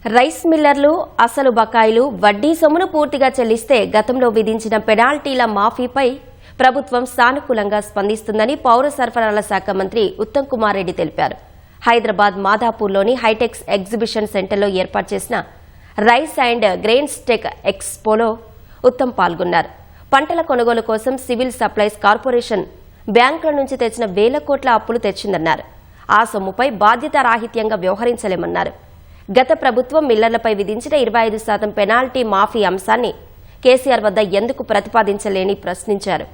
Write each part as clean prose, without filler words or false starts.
Rice మిల్లర్లు అసలు బకాయిలు వడ్డీ సొమ్మును పూర్తిగా చెల్లిస్తే గతంలో విధించిన పెనాల్టీల మాఫీపై ప్రభుత్వం సానుకూలంగా స్పందిస్తుందని పౌర సరఫరాల శాఖ మంత్రి ఉత్తమ్ కుమార్ రెడ్డి తెలిపారు. హైదరాబాద్ మాదాపూర్లోని హైటెక్స్ ఎగ్జిబిషన్ సెంటర్లో ఏర్పాటు చేసిన రైస్ అండ్ గ్రెయిన్స్ టెక్ ఎక్స్పోలో ఉత్తమ్ పాల్గొన్నారు. పంటల కొనుగోలు కోసం సివిల్ సప్లైస్ కార్పొరేషన్ బ్యాంకుల నుంచి తెచ్చిన వేల కోట్ల అప్పులు తెచ్చిందన్నారు. ఆ సొమ్ముపై బాధ్యతారాహిత్యంగా వ్యవహరించలేమన్నారు. గత ప్రభుత్వం మిల్లర్లపై విధించిన 25% పెనాల్టీ మాఫీ అంశాన్ని కేసీఆర్ వద్ద ఎందుకు ప్రతిపాదించలేని ప్రశ్నించారు.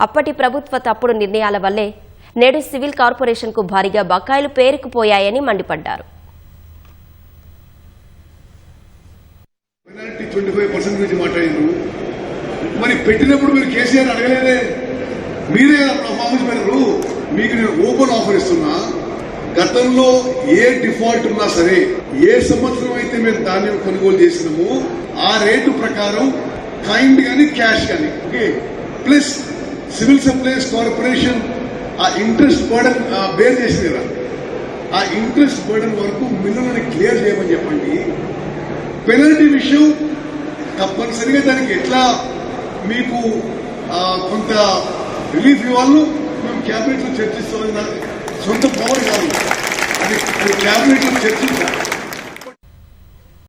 అప్పటి ప్రభుత్వ తప్పుడు నిర్ణయాల వల్లే నేడు సివిల్ కార్పొరేషన్కు భారీగా బకాయిలు పేరుకుపోయాయని మండిపడ్డారు. మరి పెట్టినప్పుడు మీరు కేసీఆర్ అడగలేదే, మీరే పర్ఫార్మెన్స్ పెట్టరు. మీకు నేను ఓపెన్ ఆఫర్ ఇస్తున్నా, గతంలో ఏ డిఫాల్ట్ ఉన్నా సరే, ఏ సంవత్సరం అయితే మేము ధాన్యం కొనుగోలు చేసినామో ఆ రేటు ప్రకారం కైండ్ గానీ క్యాష్ గానీ okay, plus civil supplies corporation ఆ ఇంట్రెస్ట్ బర్డన్ బేర్ చేసింది కదా, ఆ ఇంట్రెస్ట్ బర్డన్ వరకు మిల్లులని క్లియర్ చేయమని చెప్పండి. పెనాల్టీ విషయం తప్పనిసరిగా దానికి ఎట్లా మీకు కొంత రిలీఫ్ ఇవ్వాలో మేము క్యాబినెట్ లో చర్చిస్తామని సొంత పవర్ కాదు, అది క్యాబినెట్ లో చర్చించాలి.